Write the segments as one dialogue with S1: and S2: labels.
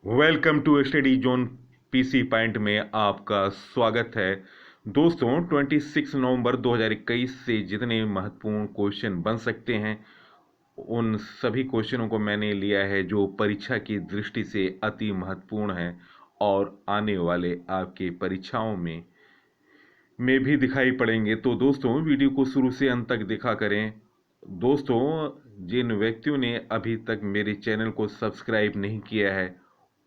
S1: Welcome to study zone PC point में आपका स्वागत है। दोस्तों 26 नवंबर 2021 से जितने महत्वपूर्ण क्वेश्चन बन सकते हैं उन सभी क्वेश्चनों को मैंने लिया है जो परीक्षा की दृष्टि से अति महत्वपूर्ण है और आने वाले आपके परीक्षाओं में भी दिखाई पड़ेंगे। तो दोस्तों वीडियो को शुरू से अंत तक देखा करें। दोस्तों जिन व्यक्तियों ने अभी तक मेरे चैनल को सब्सक्राइब नहीं किया है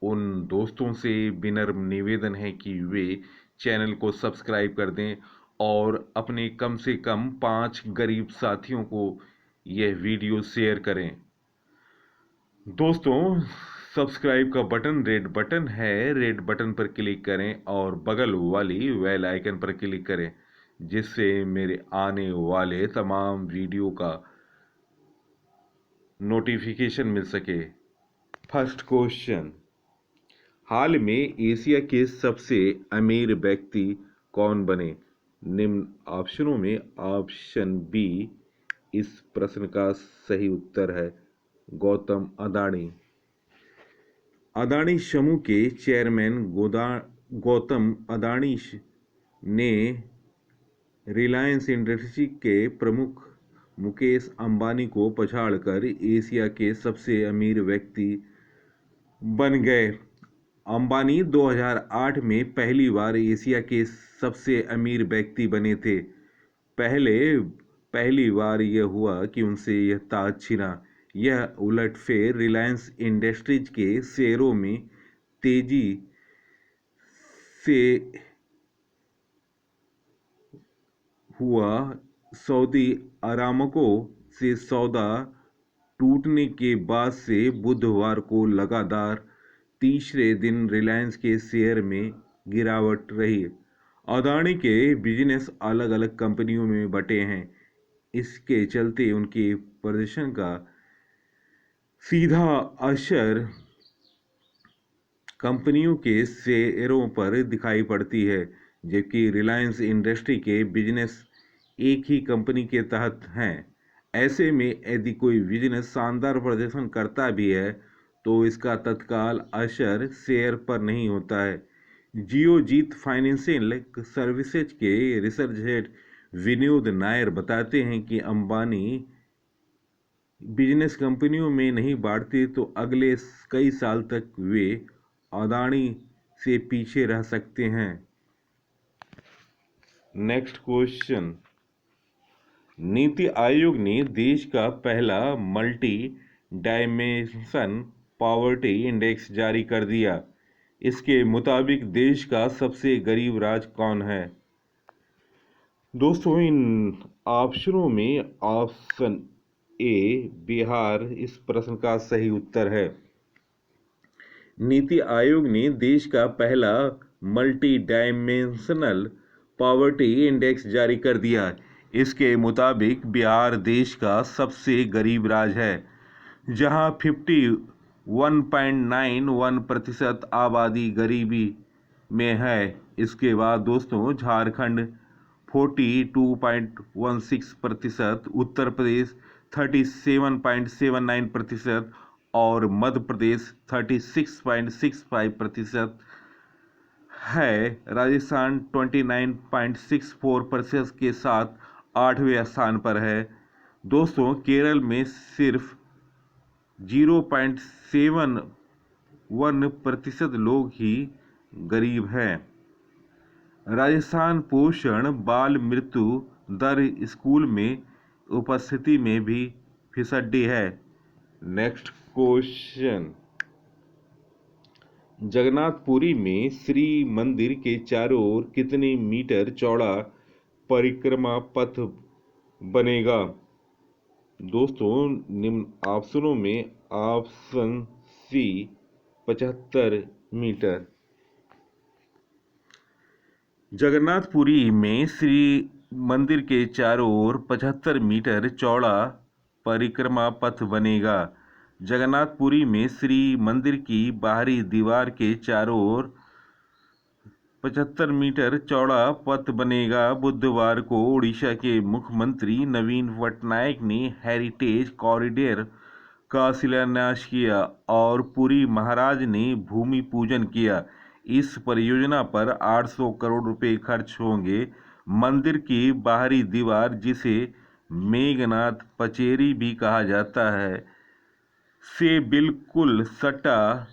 S1: उन दोस्तों से विनम्र निवेदन है कि वे चैनल को सब्सक्राइब कर दें और अपने कम से कम 5 गरीब साथियों को यह वीडियो शेयर करें। दोस्तों सब्सक्राइब का बटन रेड बटन है, रेड बटन पर क्लिक करें और बगल वाली बेल आइकन पर क्लिक करें जिससे मेरे आने वाले तमाम वीडियो का नोटिफिकेशन मिल सके। फर्स्ट क्वेश्चन, हाल में एशिया के सबसे अमीर व्यक्ति कौन बने? निम्न ऑप्शनों में ऑप्शन बी इस प्रश्न का सही उत्तर है गौतम अदानी। अदानी समूह के चेयरमैन गौतम अदानी ने रिलायंस इंडस्ट्री के प्रमुख मुकेश अंबानी को पछाड़कर एशिया के सबसे अमीर व्यक्ति बन गए। अंबानी 2008 में पहली बार एशिया के सबसे अमीर व्यक्ति बने थे। पहली बार यह हुआ कि उनसे यह ताज छिना। यह उलटफेर रिलायंस इंडस्ट्रीज के शेयरों में तेजी से हुआ। सऊदी अरामको से सौदा टूटने के बाद से बुधवार को लगातार तीसरे दिन रिलायंस के शेयर में गिरावट रही। अदानी के बिजनेस अलग अलग कंपनियों में बटे हैं, इसके चलते उनके प्रदर्शन का सीधा असर कंपनियों के शेयरों पर दिखाई पड़ती है। जबकि रिलायंस इंडस्ट्री के बिजनेस एक ही कंपनी के तहत हैं। ऐसे में यदि कोई बिजनेस शानदार प्रदर्शन करता भी है तो इसका तत्काल असर शेयर पर नहीं होता है। जियोजीत फाइनेंशियल सर्विसेज के रिसर्च हेड विनोद नायर बताते हैं कि अंबानी बिजनेस कंपनियों में नहीं बांटते तो अगले कई साल तक वे अदानी से पीछे रह सकते हैं। नेक्स्ट क्वेश्चन, नीति आयोग ने देश का पहला मल्टी डायमेंशन पॉवर्टी इंडेक्स जारी कर दिया। इसके मुताबिक देश का सबसे गरीब राज्य कौन है? दोस्तों इन ऑप्शनों में ऑप्शन ए बिहार इस प्रश्न का सही उत्तर है। नीति आयोग ने देश का पहला मल्टी डायमेंशनल पॉवर्टी इंडेक्स जारी कर दिया। इसके मुताबिक बिहार देश का सबसे गरीब राज्य है, जहां 51.91% आबादी गरीबी में है। इसके बाद दोस्तों झारखंड 42.16%, उत्तर प्रदेश 37.79% और मध्य प्रदेश 36.65% है। राजस्थान 29.64% के साथ 8वें स्थान पर है। दोस्तों केरल में सिर्फ 0.71% लोग ही गरीब हैं। राजस्थान पोषण बाल मृत्यु दर स्कूल में उपस्थिति में भी फिसड्डी है। नेक्स्ट क्वेश्चन, जगन्नाथपुरी में श्री मंदिर के चारों ओर कितने मीटर चौड़ा परिक्रमा पथ बनेगा? दोस्तों निम्न ऑप्शनों में ऑप्शन सी 75 मीटर। जगन्नाथपुरी में श्री मंदिर के चारों ओर 75 मीटर चौड़ा परिक्रमा पथ बनेगा। जगन्नाथपुरी में श्री मंदिर की बाहरी दीवार के चारों ओर 75 मीटर चौड़ा पथ बनेगा। बुधवार को उड़ीसा के मुख्यमंत्री नवीन पटनायक ने हेरिटेज कॉरिडोर का शिलान्यास किया और पुरी महाराज ने भूमि पूजन किया। इस परियोजना पर 800 करोड़ रुपए खर्च होंगे। मंदिर की बाहरी दीवार, जिसे मेघनाथ पचेरी भी कहा जाता है, से बिल्कुल सटा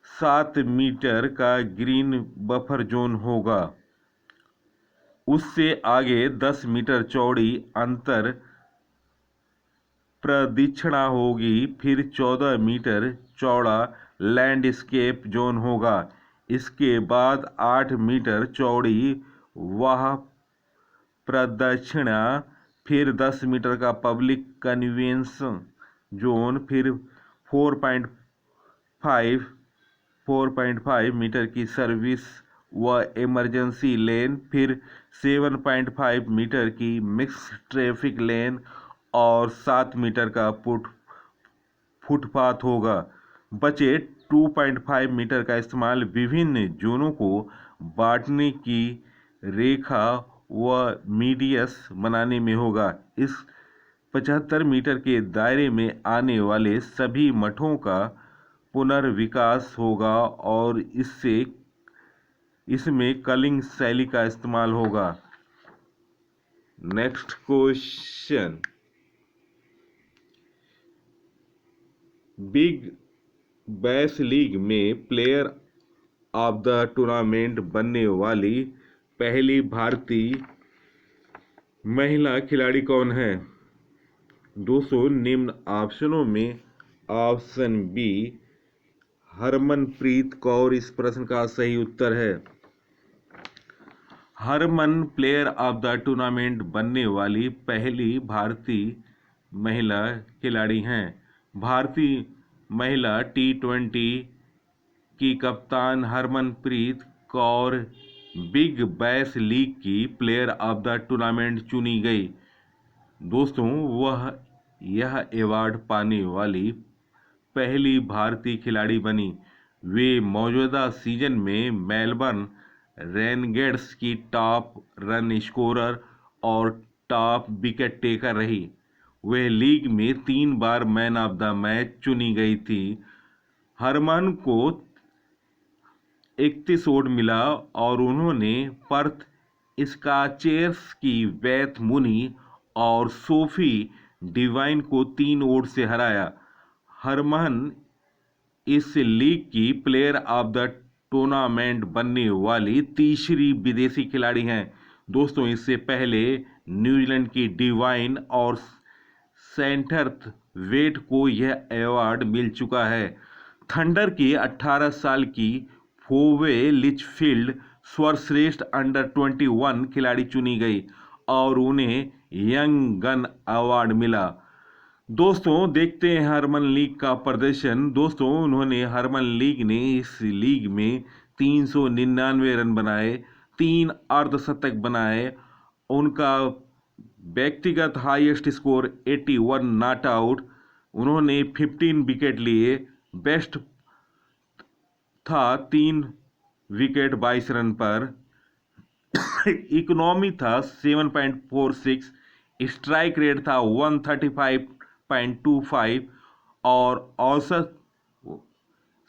S1: 7 मीटर का ग्रीन बफर जोन होगा। उससे आगे 10 मीटर चौड़ी अंतर प्रदक्षिणा होगी। फिर 14 मीटर चौड़ा लैंडस्केप जोन होगा। इसके बाद 8 मीटर चौड़ी वह प्रदक्षिणा, फिर 10 मीटर का पब्लिक कन्वेंशन जोन, फिर 4.5 मीटर की सर्विस व इमरजेंसी लेन, फिर 7.5 मीटर की मिक्स ट्रैफिक लेन और 7 मीटर का फुटपाथ होगा। बचे 2.5 मीटर का इस्तेमाल विभिन्न जोनों को बांटने की रेखा व मीडियस बनाने में होगा। इस 75 मीटर के दायरे में आने वाले सभी मठों का पुनर्विकास होगा और इसमें कलिंग शैली का इस्तेमाल होगा। Next question, big bash league में प्लेयर ऑफ द टूर्नामेंट बनने वाली पहली भारतीय महिला खिलाड़ी कौन है? दोस्तों, निम्न ऑप्शनों में ऑप्शन बी हरमनप्रीत कौर इस प्रश्न का सही उत्तर है। Harman player of the tournament बनने वाली पहली भारतीय महिला खिलाड़ी हैं। भारतीय महिला T20 की कप्तान Harmanpreet Kaur big bash league की प्लेयर ऑफ द टूर्नामेंट चुनी गई। दोस्तों, वह यह अवार्ड पाने वाली पहली भारतीय खिलाड़ी बनी। वे मौजूदा सीजन में मेलबर्न रेनेगेड्स की टॉप रन स्कोरर और टॉप विकेट टेकर रही। वह लीग में 3 बार मैन ऑफ द मैच चुनी गई थी। हरमन को 31 वोट मिला और उन्होंने पर्थ स्कॉचर्स की बेथ मुनी और सोफी डिवाइन को 3 वोट से हराया। हरमन इस लीग की प्लेयर ऑफ द टूर्नामेंट बनने वाली तीसरी विदेशी खिलाड़ी हैं। दोस्तों, इससे पहले न्यूजीलैंड की डिवाइन और सेंथर वेट को यह अवार्ड मिल चुका है। थंडर की 18 साल की फोवे लिचफील्ड सर्वश्रेष्ठ अंडर 21 खिलाड़ी चुनी गई और उन्हें यंग गन अवार्ड मिला। दोस्तों, देखते हैं हरमन लीग का प्रदर्शन। दोस्तों, उन्होंने हरमन लीग ने इस लीग में 399 रन बनाए, 3 अर्धशतक बनाए। उनका व्यक्तिगत हाईएस्ट स्कोर 81 नॉट आउट। उन्होंने 15 विकेट लिए। बेस्ट था 3 विकेट 22 रन पर। इकोनॉमी था 7.46, स्ट्राइक रेट था 135.25 और औसत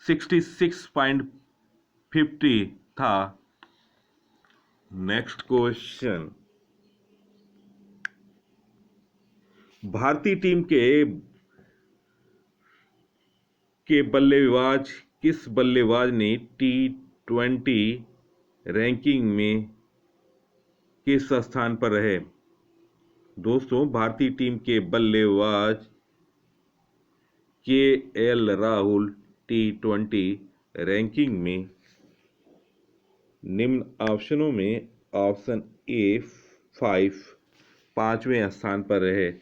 S1: 66.50 था। नेक्स्ट क्वेश्चन, भारतीय टीम के बल्लेबाज किस बल्लेबाज ने T20 रैंकिंग में किस स्थान पर रहे? दोस्तों, भारतीय टीम के बल्लेबाज KL राहुल T20 रैंकिंग में निम्न ऑप्शनों में ऑप्शन ए 5वें स्थान पर रहे।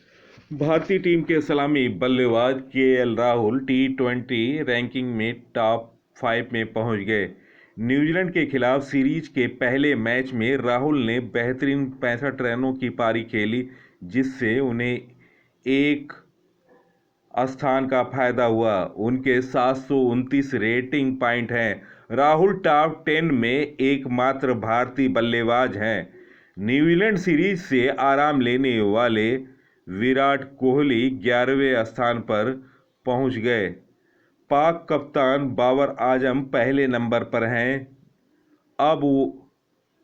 S1: भारतीय टीम के सलामी बल्लेबाज KL राहुल T20 रैंकिंग में टॉप 5 में पहुंच गए। न्यूजीलैंड के खिलाफ सीरीज के पहले मैच में राहुल ने बेहतरीन 65 रनों की पारी खेली, जिससे उन्हें एक स्थान का फायदा हुआ। उनके 729 रेटिंग पॉइंट हैं। राहुल टॉप 10 में एकमात्र भारतीय बल्लेबाज हैं। न्यूजीलैंड सीरीज से आराम लेने वाले विराट कोहली 11वें स्थान पर पहुंच गए। पाक कप्तान बाबर आजम पहले नंबर पर हैं। अब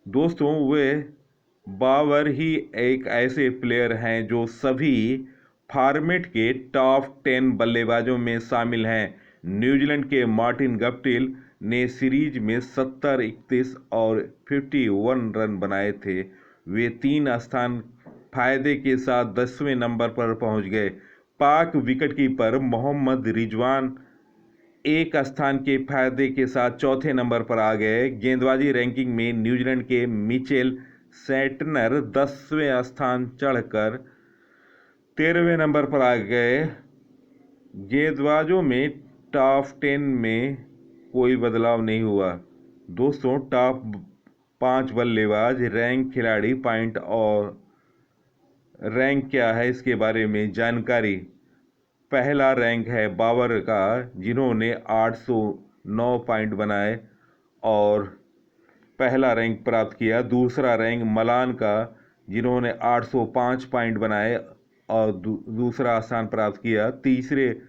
S1: दोस्तों वे बाबर ही एक ऐसे प्लेयर हैं जो सभी फॉर्मेट के टॉप 10 बल्लेबाजों में शामिल हैं। न्यूजीलैंड के मार्टिन गप्टिल ने सीरीज में 70, 31 और 51 रन बनाए थे। वे 3 स्थान फायदे के साथ 10वें नंबर पर पहुंच गए। पाक विकेटकीपर मोहम्मद रिजवान 1 स्थान के फायदे के साथ चौथे नंबर पर आ गए। गेंदबाजी रैंकिंग में न्यूजीलैंड के मिचेल सैंटनर 10वें स्थान चढ़कर 13वें नंबर पर आ गए। गेंदबाजों में टॉप 10 में कोई बदलाव नहीं हुआ। दोस्तों टॉप 5 बल्लेबाज रैंक, खिलाड़ी, पॉइंट और रैंक क्या है इसके बारे में जानकारी। पहला रैंक है बाबर का जिन्होंने 809 पॉइंट बनाए और पहला रैंक प्राप्त किया। दूसरा रैंक मलान का जिन्होंने 805 पॉइंट बनाए और दूसरा स्थान प्राप्त किया। तीसरे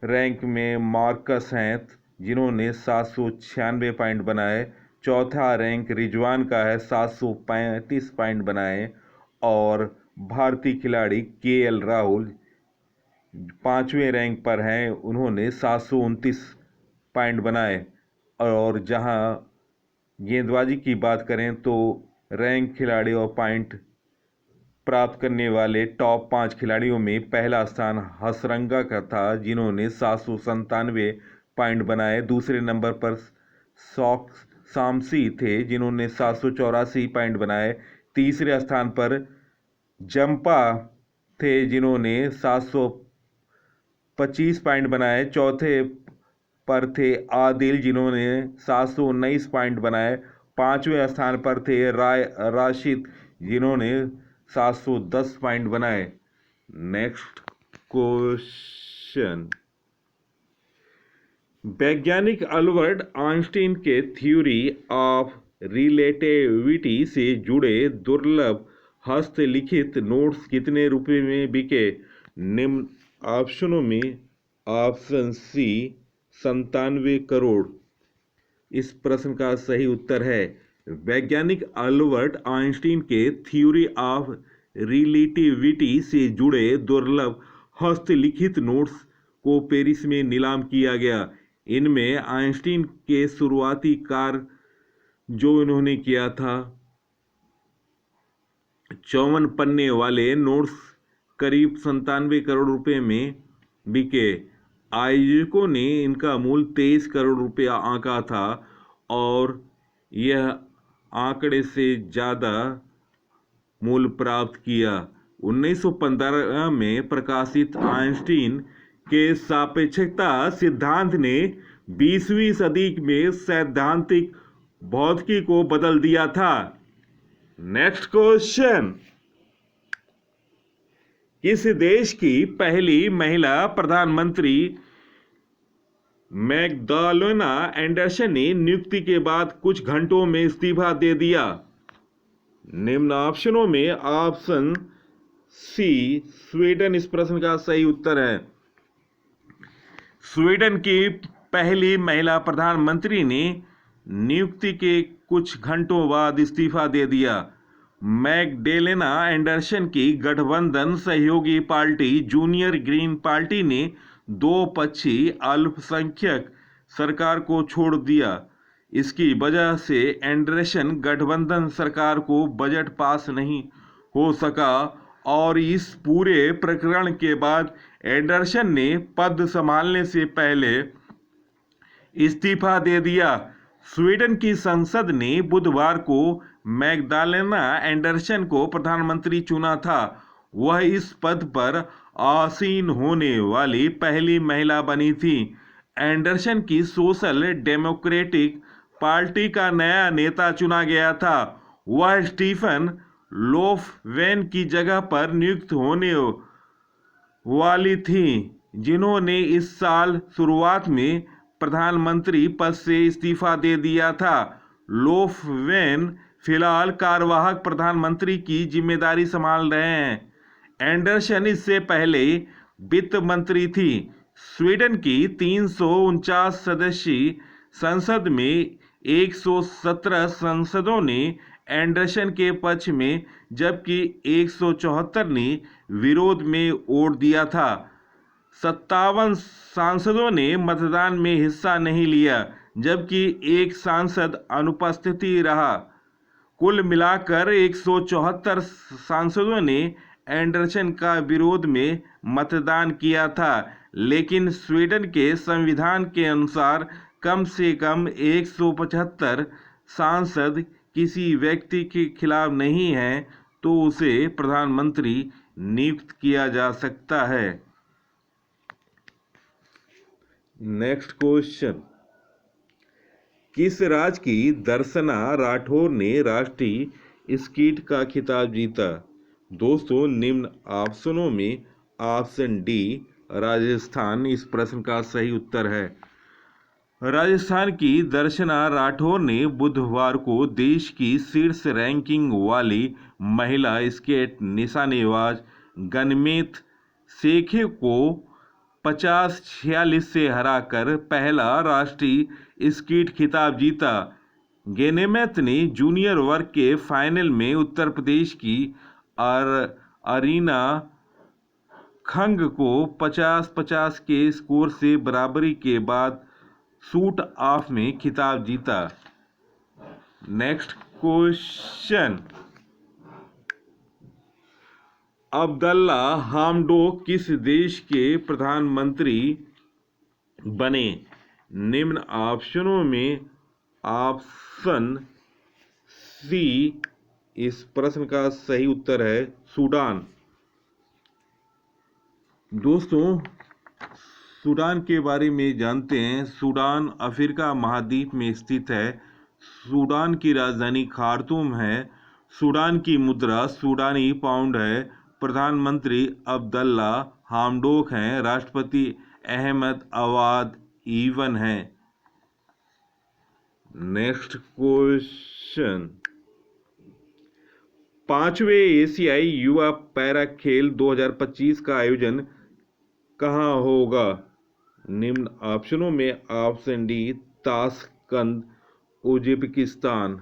S1: रैंक में मार्कस हैं जिन्होंने 796 पॉइंट बनाए। चौथा रैंक रिजवान का है, 735 पॉइंट बनाए। और भारतीय खिलाड़ी केएल राहुल 5वें रैंक पर हैं, उन्होंने 729 पॉइंट बनाए। और जहां गेंदबाजी की बात करें तो रैंक, खिलाड़ी और पॉइंट प्राप्त करने वाले टॉप 5 खिलाड़ियों में पहला स्थान हसरंगा का था जिन्होंने 797 पॉइंट बनाए। दूसरे नंबर पर शामसी थे जिन्होंने 784 पॉइंट बनाए। तीसरे स्थान पर जंपा थे जिन्होंने 725 पॉइंट बनाए। चौथे पर थे आदिल जिन्होंने 719 पॉइंट बनाए। 5वें स्थान पर थे राशिद जिन्होंने 710 पॉइंट बनाए। नेक्स्ट क्वेश्चन, वैज्ञानिक अल्बर्ट आइंस्टीन के थ्योरी ऑफ रिलेटिविटी से जुड़े दुर्लभ हस्तलिखित नोट्स कितने रुपए में बिके? निम्न ऑप्शनों में ऑप्शन सी 97 करोड़ इस प्रश्न का सही उत्तर है। वैज्ञानिक अल्बर्ट आइंस्टीन के थ्योरी ऑफ रिलेटिविटी से जुड़े दुर्लभ हस्तलिखित नोट्स को पेरिस में नीलाम किया गया। इनमें आइंस्टीन के शुरुआती कार्य जो इन्होंने किया था 54 पन्ने वाले नोट्स करीब 97 करोड़ रुपए में बिके। आयोजकों ने इनका मूल्य 23 करोड़ रुपया आंका था और यह आंकड़े से ज़्यादा मूल्य प्राप्त किया। 1915 में प्रकाशित आइंस्टीन के सापेक्षता सिद्धांत ने 20वीं सदी में सैद्धांतिक भौतिकी को बदल दिया था। नेक्स्ट क्वेश्चन, किस देश की पहली महिला प्रधानमंत्री मैग्दालेना एंडरसन ने नियुक्ति के बाद कुछ घंटों में इस्तीफा दे दिया? निम्न ऑप्शनों में ऑप्शन सी स्वीडन इस प्रश्न का सही उत्तर है। स्वीडन की पहली महिला प्रधानमंत्री ने नियुक्ति के कुछ घंटों बाद इस्तीफा दे दिया। मैग्डालेना एंडरसन की गठबंधन सहयोगी पार्टी जूनियर ग्रीन पार्टी ने दो पक्षी अल्पसंख्यक सरकार को छोड़ दिया। इसकी वजह से एंडरसन गठबंधन सरकार को बजट पास नहीं हो सका और इस पूरे प्रकरण के बाद एंडरसन ने पद संभालने से पहले इस्तीफा दे दिया। स्वीडन की संसद ने बुधवार को मैग्डालेना एंडरसन को प्रधानमंत्री चुना था। वह इस पद पर आसीन होने वाली पहली महिला बनी थी। एंडरसन की सोशल डेमोक्रेटिक पार्टी का नया नेता चुना गया था। वह स्टीफन लोफवेन की जगह पर नियुक्त होने वाली थी जिन्होंने इस साल शुरुआत में प्रधानमंत्री पद से इस्तीफा दे दिया था। लोफवेन फिलहाल कार्यवाहक प्रधानमंत्री की जिम्मेदारी संभाल रहे हैं। एंडरसन इससे पहले वित्त मंत्री थी। स्वीडन की 349 सदस्यीय संसद में 117 सांसदों ने एंडरसन के पक्ष में जबकि 174 ने विरोध में वोट दिया था। 57 सांसदों ने मतदान में हिस्सा नहीं लिया जबकि एक सांसद अनुपस्थित रहा। कुल मिलाकर 174 सांसदों ने एंडरसन का विरोध में मतदान किया था, लेकिन स्वीडन के संविधान के अनुसार कम से कम 175 सांसद किसी व्यक्ति के खिलाफ नहीं हैं तो उसे प्रधानमंत्री नियुक्त किया जा सकता है। नेक्स्ट क्वेश्चन, किस राज्य की दर्शना राठौर ने राष्ट्रीय स्कीट का खिताब जीता? दोस्तों, निम्न ऑप्शनों में ऑप्शन डी राजस्थान इस प्रश्न का सही उत्तर है। राजस्थान की दर्शना राठौर ने बुधवार को देश की शीर्ष रैंकिंग वाली महिला स्केट निशानेबाज गनमीत शेखे को 50-46 से हराकर पहला राष्ट्रीय स्कीट खिताब जीता। गेनेमेत ने जूनियर वर्ग के फाइनल में उत्तर प्रदेश की अरीना खंग को 50-50 के स्कोर से बराबरी के बाद शूट ऑफ में खिताब जीता। नेक्स्ट क्वेश्चन, अब्दुल्ला हमडोक किस देश के प्रधानमंत्री बने? निम्न ऑप्शनों में ऑप्शन सी इस प्रश्न का सही उत्तर है, सूडान। दोस्तों, सूडान के बारे में जानते हैं। सूडान अफ्रीका महाद्वीप में स्थित है। सूडान की राजधानी खार्तूम है। सूडान की मुद्रा सूडानी पाउंड है। प्रधानमंत्री अब्दुल्ला हमडोक हैं। राष्ट्रपति अहमद अवाद ईवन है। नेक्स्ट क्वेश्चन, 5वें एशियाई युवा पैरा खेल 2025 का आयोजन कहाँ होगा? निम्न ऑप्शनों में ऑप्शन डी ताशकंद उज्बेकिस्तान।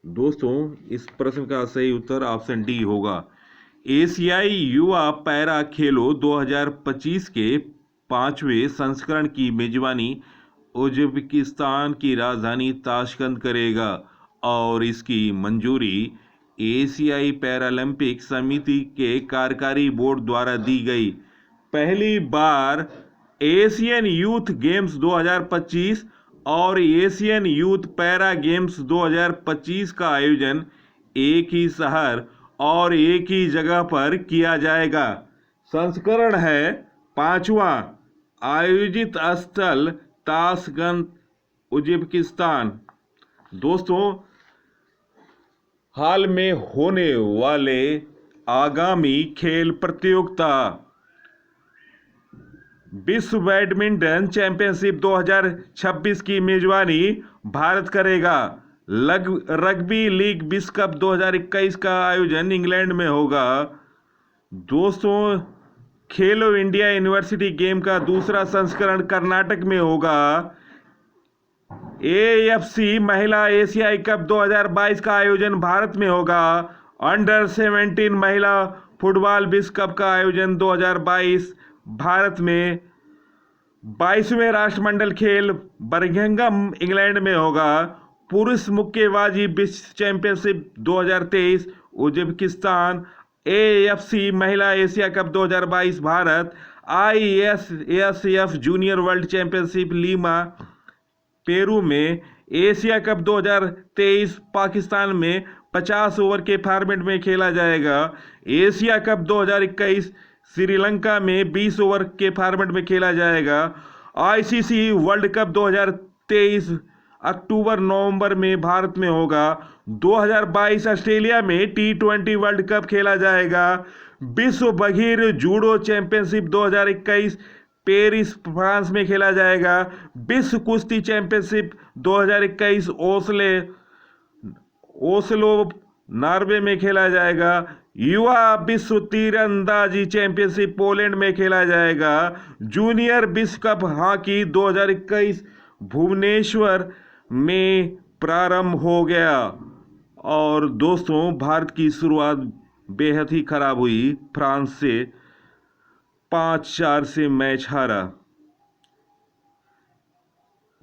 S1: दोस्तों, इस प्रश्न का सही उत्तर ऑप्शन डी होगा। एशियाई युवा पैरा खेलों 2025 के 5वें संस्करण की मेजबानी उज्बेकिस्तान की राजधानी ताशकंद करेगा और इसकी मंजूरी एशियाई पैरालंपिक समिति के कार्यकारी बोर्ड द्वारा दी गई। पहली बार एशियन यूथ गेम्स 2025 और एशियन यूथ पैरा गेम्स 2025 का आयोजन एक ही शहर और एक ही जगह पर किया जाएगा। संस्करण है 5वां। आयोजित स्थल ताशकंद उज्बेकिस्तान। दोस्तों, हाल में होने वाले आगामी खेल प्रतियोगिता विश्व बैडमिंटन चैंपियनशिप 2026 की मेजबानी भारत करेगा। रग्बी लीग विश्व कप 2021 का आयोजन इंग्लैंड में होगा। दोस्तों, खेलो इंडिया यूनिवर्सिटी गेम का दूसरा संस्करण कर्नाटक में होगा। AFC महिला एशियाई कप 2022 का आयोजन भारत में होगा। अंडर 17 महिला फुटबॉल विश्व कप का आयोजन 2022 भारत में। 22वें राष्ट्रमंडल खेल बर्मिंघम इंग्लैंड में होगा। पुरुष मुक्केबाजी विश्व चैंपियनशिप 2023 उज्बेकिस्तान। AFC महिला Asia cup 2022 Bharat. ISSF junior world championship Lima Peru में। एशिया कप 2023 पाकिस्तान में 50 ओवर के फॉर्मेट में खेला जाएगा। एशिया कप 2021 श्रीलंका में 20 ओवर के फॉर्मेट में खेला जाएगा। ICC वर्ल्ड कप 2023 अक्टूबर-नवंबर में भारत में होगा। 2022 ऑस्ट्रेलिया में T20 वर्ल्ड कप खेला जाएगा। विश्व बघीर जूडो चैंपियनशिप 2021 पेरिस फ्रांस में खेला जाएगा। विश्व कुश्ती चैंपियनशिप 2021 ओस्लो नॉर्वे में खेला जाएगा। युवा विश्व तीरंदाजी चैंपियनशिप पोलैंड में खेला जाएगा। जूनियर विश्व कप हॉकी 2021 भुवनेश्वर में प्रारंभ हो गया। और दोस्तों, भारत की शुरुआत बेहद ही खराब हुई, फ्रांस से 5-4 से मैच हारा।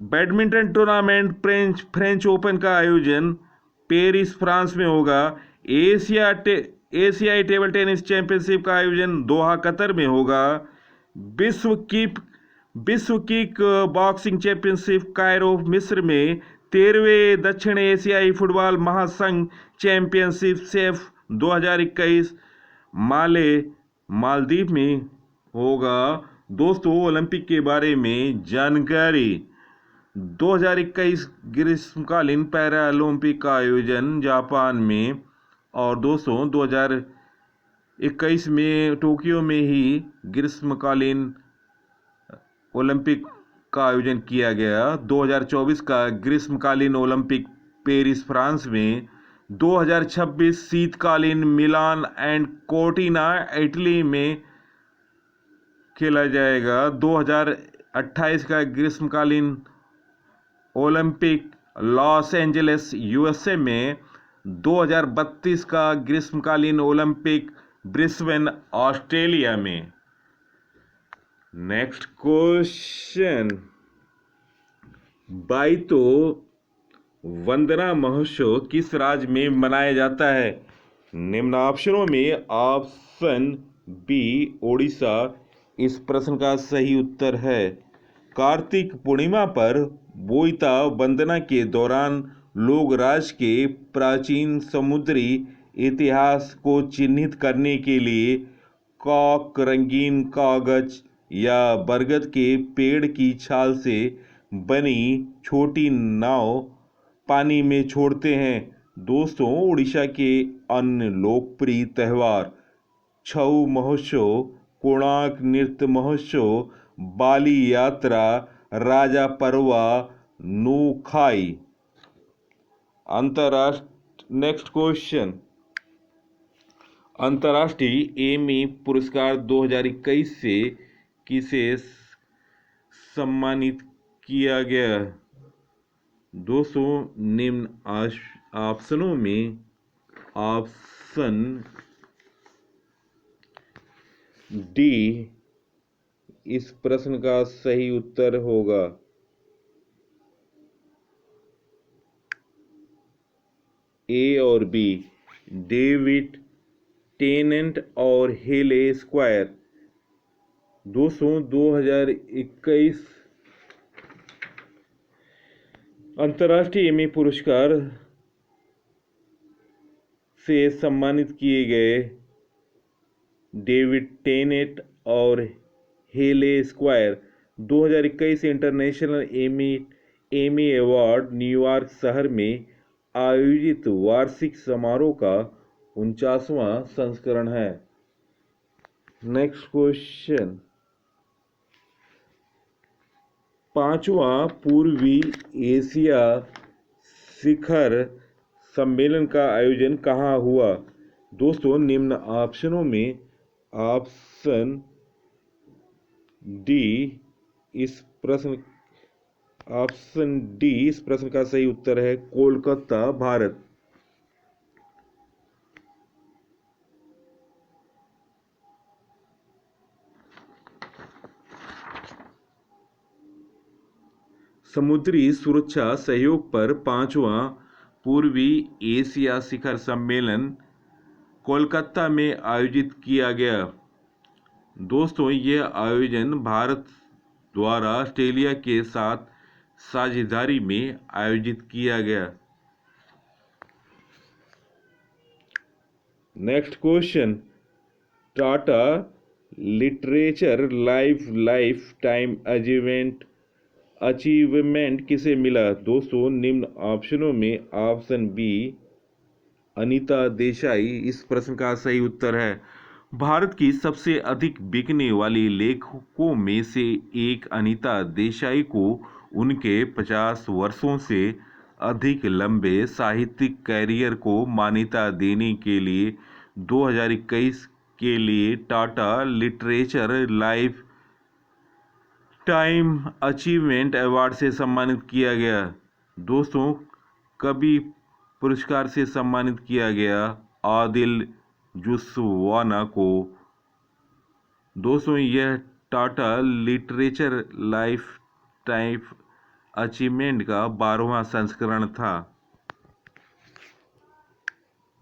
S1: बैडमिंटन टूर्नामेंट फ्रेंच ओपन का आयोजन पेरिस फ्रांस में होगा। एशियाई टेबल टेनिस चैंपियनशिप का आयोजन दोहा कतर में होगा। विश्व किक बॉक्सिंग चैंपियनशिप कायरो मिस्र में। 13वें दक्षिण एशियाई फुटबॉल महासंघ चैंपियनशिप सेफ 2021 मालदीव में होगा। दोस्तों, ओलंपिक के बारे में जानकारी। 2021 ग्रीष्मकालीन पैरालंपिक का आयोजन जापान में। और दोस्तों, 2021 में टोक्यो में ही ग्रीष्मकालीन ओलंपिक का आयोजन किया गया। 2024 का ग्रीष्मकालीन ओलंपिक पेरिस फ्रांस में। 2026 शीतकालीन मिलान एंड कोर्टिना इटली में खेला जाएगा। 2028 का ग्रीष्मकालीन ओलंपिक लॉस एंजलिस यूएसए में। 2032 का ग्रीष्मकालीन ओलंपिक ब्रिस्बेन ऑस्ट्रेलिया में। नेक्स्ट क्वेश्चन, बाइतो वंदना महोत्सव किस राज्य में मनाया जाता है? निम्न ऑप्शनों में ऑप्शन बी ओडिशा इस प्रश्न का सही उत्तर है। कार्तिक पूर्णिमा पर बोईता वंदना के दौरान लोग राज्य के प्राचीन समुद्री इतिहास को चिन्हित करने के लिए कॉक, रंगीन कागज या बरगद के पेड़ की छाल से बनी छोटी नाव पानी में छोड़ते हैं। दोस्तों, उड़ीसा के अन्य लोकप्रिय त्यौहार छऊ महोत्सव, कोणार्क नृत्य महोत्सव, बाली यात्रा, राजा परवा, नुखाई। नेक्स्ट क्वेश्चन, अंतर्राष्ट्रीय एमी पुरस्कार 2021 से किसे सम्मानित किया गया? दोस्तों, निम्न ऑप्शनों में ऑप्शन डी इस प्रश्न का सही उत्तर होगा। ए और बी, डेविड टेनेंट और हेले स्क्वायर। दोस्तों, 2021 अंतर्राष्ट्रीय एमी पुरस्कार से सम्मानित किए गए डेविड टेनेट और हेले square 2021 international Emmy award New York शहर में आयोजित वार्षिक समारोह का 49वां संस्करण है। नेक्स्ट क्वेश्चन, 5वां पूर्वी एशिया शिखर सम्मेलन का आयोजन कहाँ हुआ? दोस्तों, निम्न ऑप्शनों में ऑप्शन डी इस प्रश्न का सही उत्तर है। कोलकाता, भारत। समुद्री सुरक्षा सहयोग पर 5वां पूर्वी एशिया शिखर सम्मेलन कोलकाता में आयोजित किया गया। दोस्तों, यह आयोजन भारत द्वारा ऑस्ट्रेलिया के साथ साझेदारी में आयोजित किया गया। Next question, Tata literature life time achievement किसे मिला? दोस्तों, निम्न ऑप्शनों में ऑप्शन बी अनीता देसाई इस प्रश्न का सही उत्तर है। भारत की सबसे अधिक बिकने वाली लेखकों में से एक अनीता देसाई को उनके 50 वर्षों से अधिक लंबे साहित्यिक कैरियर को मान्यता देने के लिए 2021 के लिए Tata literature life time achievement award से सम्मानित किया गया। दोस्तों, कवि पुरस्कार से सम्मानित किया गया आदिल जुस्वाना को। दोस्तों, यह Tata literature life time achievement का 12वां संस्करण था।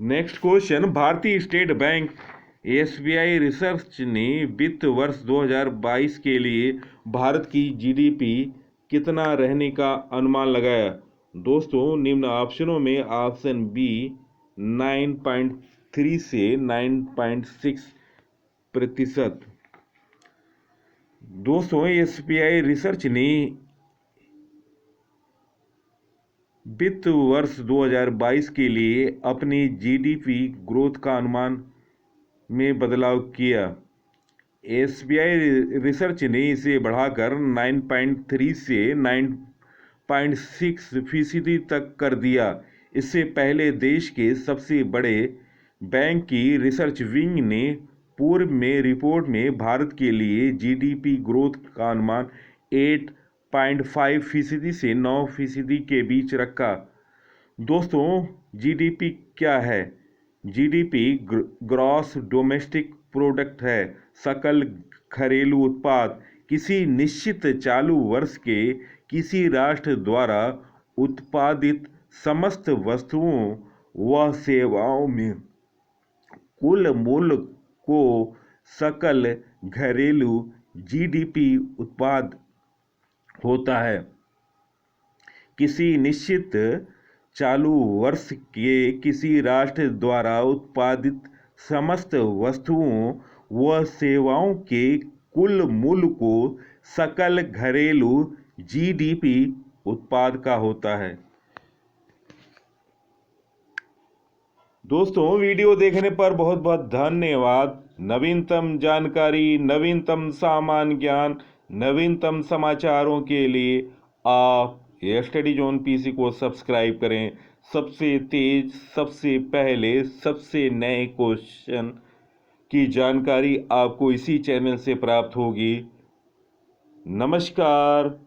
S1: नेक्स्ट क्वेश्चन, भारतीय स्टेट बैंक एसबीआई रिसर्च ने वित्त वर्ष 2022 के लिए भारत की जीडीपी कितना रहने का अनुमान लगाया। दोस्तों, निम्न ऑप्शनों में ऑप्शन बी 9.3 से 9.6%। दोस्तों, एसबीआई रिसर्च ने वित्त वर्ष 2022 के लिए अपनी जीडीपी ग्रोथ का अनुमान में बदलाव किया। एसबीआई रिसर्च ने इसे बढ़ाकर 9.3 से 9.6% तक कर दिया। इससे पहले देश के सबसे बड़े बैंक की रिसर्च विंग ने पूर्व में रिपोर्ट में भारत के लिए जीडीपी ग्रोथ का अनुमान 8.5% से 9% के बीच रखा। दोस्तों, जीडीपी क्या है? जीडीपी ग्रॉस डोमेस्टिक प्रोडक्ट है, सकल घरेलू उत्पाद। किसी निश्चित चालू वर्ष के किसी राष्ट्र द्वारा उत्पादित समस्त वस्तुओं व सेवाओं में कुल मूल्य को सकल घरेलू जीडीपी उत्पाद होता है। किसी निश्चित चालू वर्ष के किसी राष्ट्र द्वारा उत्पादित समस्त वस्तुओं व सेवाओं के कुल मूल्य को सकल घरेलू जीडीपी उत्पाद का होता है। दोस्तों, वीडियो देखने पर बहुत बहुत धन्यवाद। नवीनतम जानकारी, नवीनतम सामान्य ज्ञान, नवीनतम समाचारों के लिए आप स्टडी जोन पीसी को सब्सक्राइब करें। सबसे तेज, सबसे पहले, सबसे नए क्वेश्चन की जानकारी आपको इसी चैनल से प्राप्त होगी। नमस्कार।